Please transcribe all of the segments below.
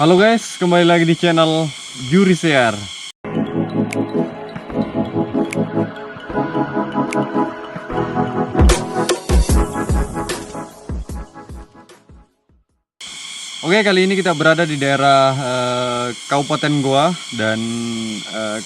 Halo guys, kembali lagi di channel Juri Sear. Oke, kali ini kita berada di daerah Kabupaten Goa dan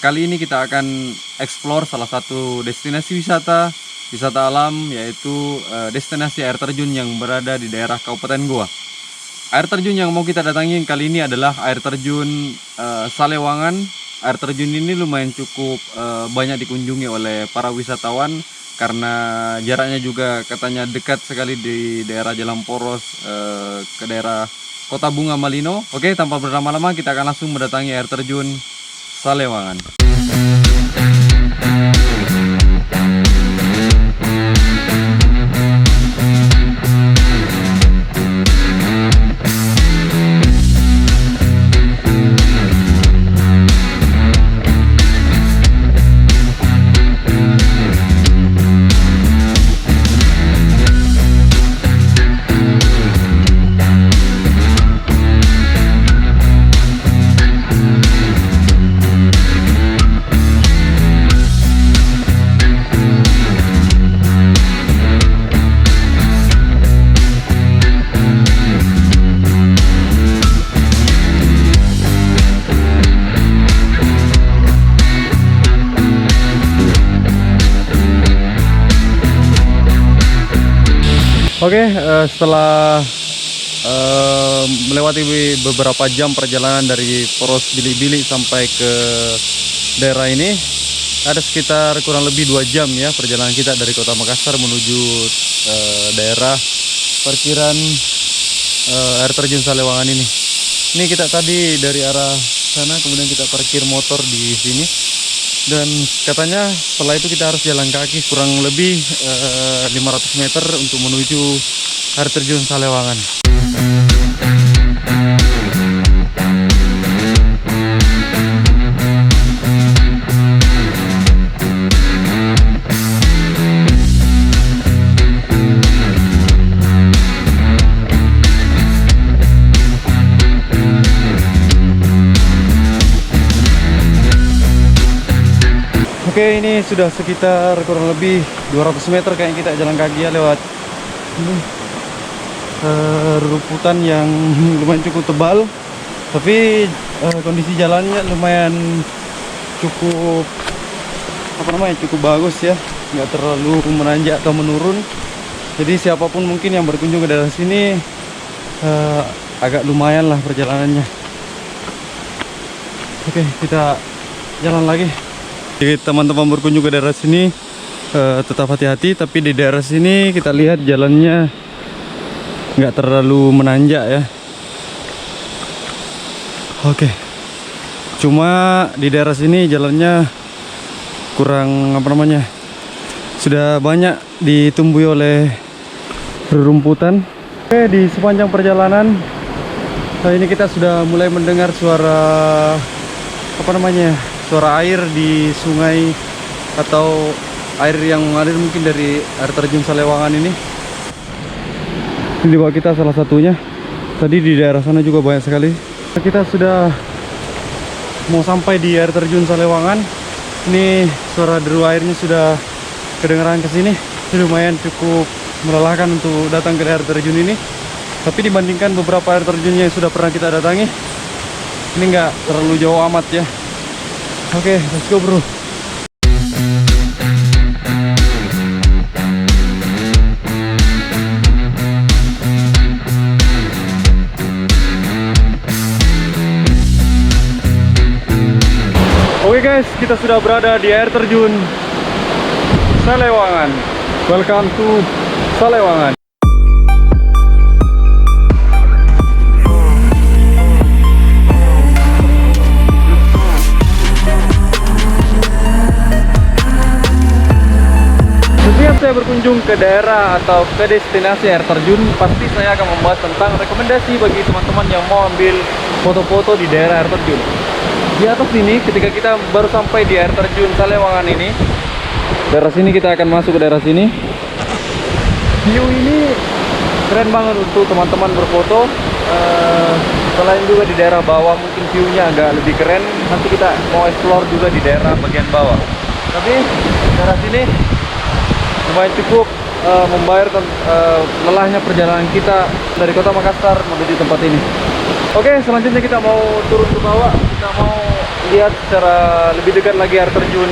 kali ini kita akan explore salah satu destinasi wisata alam, yaitu destinasi air terjun yang berada di daerah Kabupaten Goa. Air terjun yang mau kita datangi kali ini adalah air terjun Salewangan. Air terjun ini lumayan cukup banyak dikunjungi oleh para wisatawan karena jaraknya juga katanya dekat sekali di daerah Jalan Poros ke daerah Kota Bunga Malino. Oke, tanpa berlama-lama kita akan langsung mendatangi air terjun Salewangan. Oke, setelah melewati beberapa jam perjalanan dari Poros Bili-Bili sampai ke daerah ini, ada sekitar kurang lebih 2 jam ya perjalanan kita dari Kota Makassar menuju daerah parkiran air terjun Salewangan ini. Ini kita tadi dari arah sana, kemudian kita parkir motor di sini. Dan katanya setelah itu kita harus jalan kaki kurang lebih 500 meter untuk menuju air terjun Salewangan. Oke, ini sudah sekitar kurang lebih 200 meter kayaknya kita jalan kaki ya lewat rumputan yang lumayan cukup tebal, tapi kondisi jalannya lumayan cukup cukup bagus ya, nggak terlalu menanjak atau menurun. Jadi siapapun mungkin yang berkunjung ke daerah sini agak lumayan lah perjalanannya. Oke, kita jalan lagi. Jadi teman-teman berkunjung ke daerah sini tetap hati-hati, tapi di daerah sini kita lihat jalannya nggak terlalu menanjak ya. Oke, cuma di daerah sini jalannya kurang sudah banyak ditumbuhi oleh rerumputan. Oke, di sepanjang perjalanan ini kita sudah mulai mendengar suara suara air di sungai atau air yang mengalir mungkin dari air terjun Salewangan ini. Ini di bawah kita salah satunya. Tadi di daerah sana juga banyak sekali. Kita sudah mau sampai di air terjun Salewangan. Ini suara deru airnya sudah kedengaran ke sini. Ini lumayan cukup melelahkan untuk datang ke air terjun ini. Tapi dibandingkan beberapa air terjunnya yang sudah pernah kita datangi, ini nggak terlalu jauh amat ya. Oke, let's go bro. Oke guys, kita sudah berada di air terjun Salewangan. Welcome to Salewangan. Setiap saya berkunjung ke daerah atau ke destinasi air terjun, pasti saya akan membahas tentang rekomendasi bagi teman-teman yang mau ambil foto-foto di daerah air terjun. Di atas ini, ketika kita baru sampai di air terjun Salewangan ini, daerah sini kita akan masuk ke daerah sini. View ini keren banget untuk teman-teman berfoto. Selain juga di daerah bawah mungkin view-nya agak lebih keren, nanti kita mau explore juga di daerah bagian bawah. Tapi daerah sini lumayan cukup membayar lelahnya perjalanan kita dari kota Makassar menuju tempat ini. Oke, selanjutnya kita mau turun ke bawah. Kita mau lihat secara lebih dekat lagi air terjun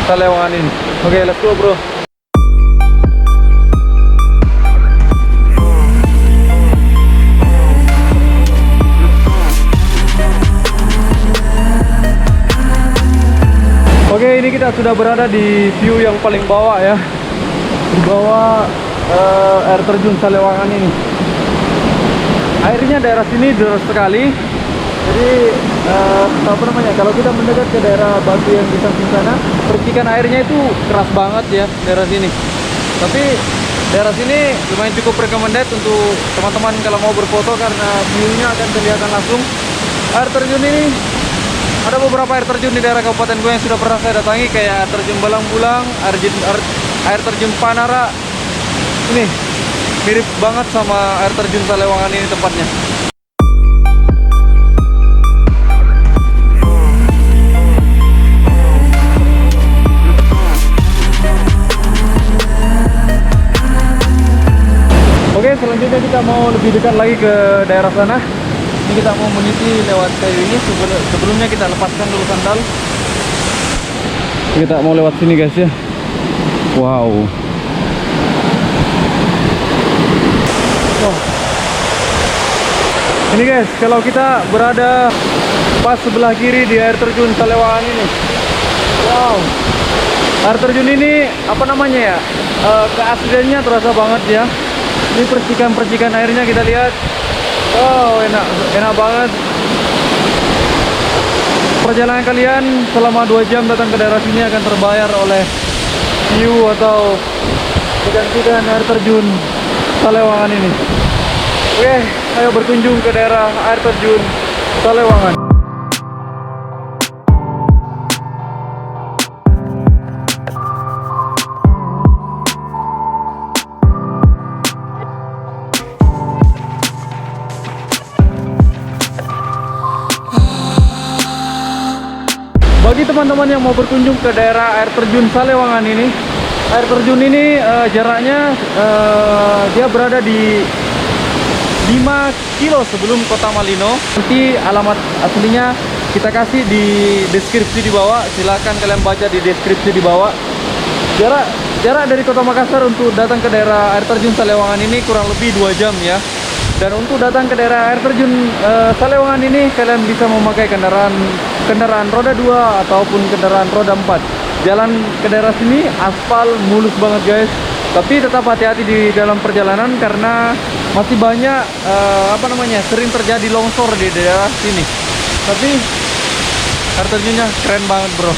Salewangan ini. Oke, let's go bro. Oke, ini kita sudah berada di view yang paling bawah ya. Di bawah air terjun Salewangan ini. Airnya daerah sini deras sekali. Jadi apa namanya? Kalau kita mendekat ke daerah batu yang di samping sana, percikan airnya itu keras banget ya daerah sini. Tapi daerah sini lumayan cukup recommended untuk teman-teman kalau mau berfoto karena view-nya akan kelihatan langsung. Air terjun ini ada beberapa air terjun di daerah kabupaten gue yang sudah pernah saya datangi, kayak air terjun Balang-Bulang, air terjun Panara. Ini mirip banget sama air terjun Salewangan ini tempatnya. Oke, selanjutnya kita mau lebih dekat lagi ke daerah sana. Ini kita mau meniti lewat kayu ini. Sebelumnya kita lepaskan dulu sandal. Kita mau lewat sini guys ya. Wow. Oh. Ini guys, kalau kita berada pas sebelah kiri di air terjun Salewangan ini. Wow. Air terjun ini apa namanya ya? Keasliannya terasa banget ya. Ini percikan-percikan airnya kita lihat. Oh, enak banget. Perjalanan kalian selama 2 jam datang ke daerah sini akan terbayar oleh view atau kecantikan air terjun Salewangan ini. Oke, ayo berkunjung ke daerah air terjun Salewangan. Bagi teman-teman yang mau berkunjung ke daerah air terjun Salewangan ini, air terjun ini jaraknya dia berada di 5 kilo sebelum kota Malino. Nanti alamat aslinya kita kasih di deskripsi di bawah. Silahkan kalian baca di deskripsi di bawah. Jarak dari kota Makassar untuk datang ke daerah air terjun Salewangan ini kurang lebih 2 jam ya. Dan untuk datang ke daerah air terjun Salewangan ini kalian bisa memakai kendaraan roda 2 ataupun kendaraan roda 4. Jalan ke daerah sini aspal mulus banget guys. Tapi tetap hati-hati di dalam perjalanan karena masih banyak sering terjadi longsor di daerah sini. Tapi air terjunnya keren banget bro.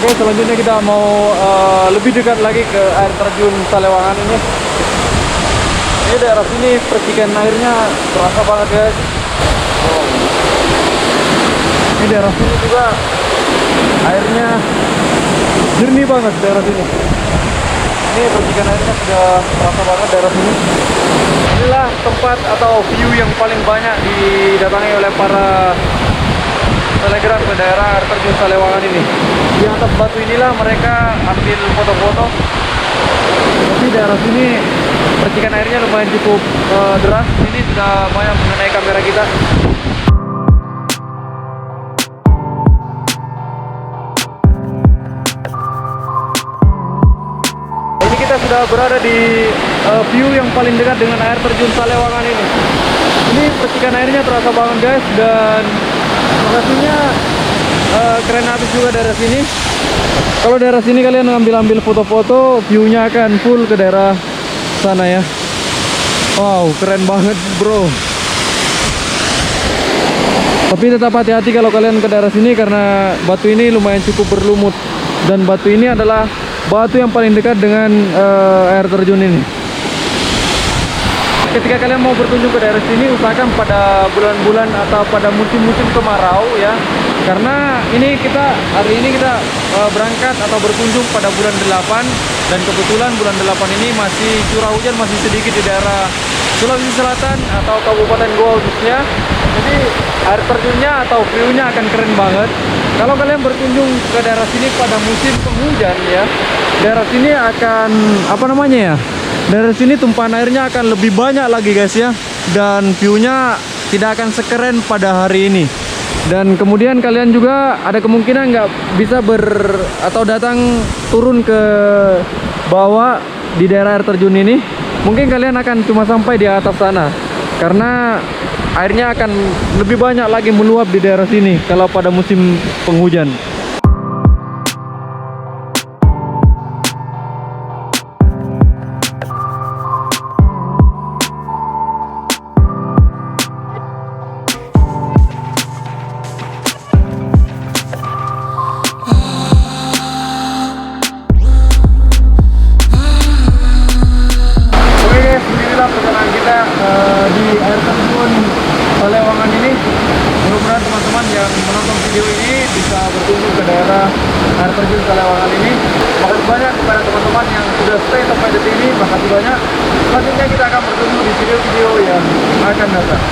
Oke, selanjutnya kita mau lebih dekat lagi ke air terjun Salewangan ini. Ini daerah sini percikan airnya terasa banget guys. Oh. Ini daerah sini juga airnya jernih banget daerah sini. Ini percikan airnya sudah terasa banget daerah sini. Inilah tempat atau view yang paling banyak didatangi oleh para telegram ke daerah air terjun Salewangan ini. Di atas batu inilah mereka ambil foto-foto. Tapi daerah sini percikan airnya lumayan cukup deras. Ini sudah banyak mengenai kamera kita. Ini kita sudah berada di view yang paling dekat dengan air terjun Salewangan ini. Ini percikan airnya terasa banget guys, dan lokasinya keren habis juga daerah sini. Kalau daerah sini kalian ngambil foto-foto, view-nya akan full ke daerah sana ya. Wow, keren banget bro. Tapi tetap hati-hati kalau kalian ke daerah sini karena batu ini lumayan cukup berlumut. Dan batu ini adalah batu yang paling dekat dengan air terjun ini. Ketika kalian mau berkunjung ke daerah sini, usahakan pada bulan-bulan atau pada musim-musim kemarau ya. Karena hari ini kita berangkat atau berkunjung pada bulan 8, dan kebetulan bulan 8 ini masih curah hujan masih sedikit di daerah Sulawesi Selatan atau Kabupaten Goa khususnya. Jadi air terjunnya atau view-nya akan keren banget. Kalau kalian berkunjung ke daerah sini pada musim penghujan ya, daerah sini akan daerah sini tumpahan airnya akan lebih banyak lagi guys ya, dan view-nya tidak akan sekeren pada hari ini. Dan kemudian kalian juga ada kemungkinan nggak bisa datang turun ke bawah di daerah air terjun ini. Mungkin kalian akan cuma sampai di atas sana, karena airnya akan lebih banyak lagi meluap di daerah sini kalau pada musim penghujan. Perjalanan kita di air terjun Salewangan ini. Mudah-mudahan teman-teman yang menonton video ini bisa berkunjung ke daerah air terjun Salewangan ini. Makasih banyak kepada teman-teman yang sudah stay sampai detik ini. Makasih banyak. Selanjutnya kita akan bertemu di video-video yang akan datang.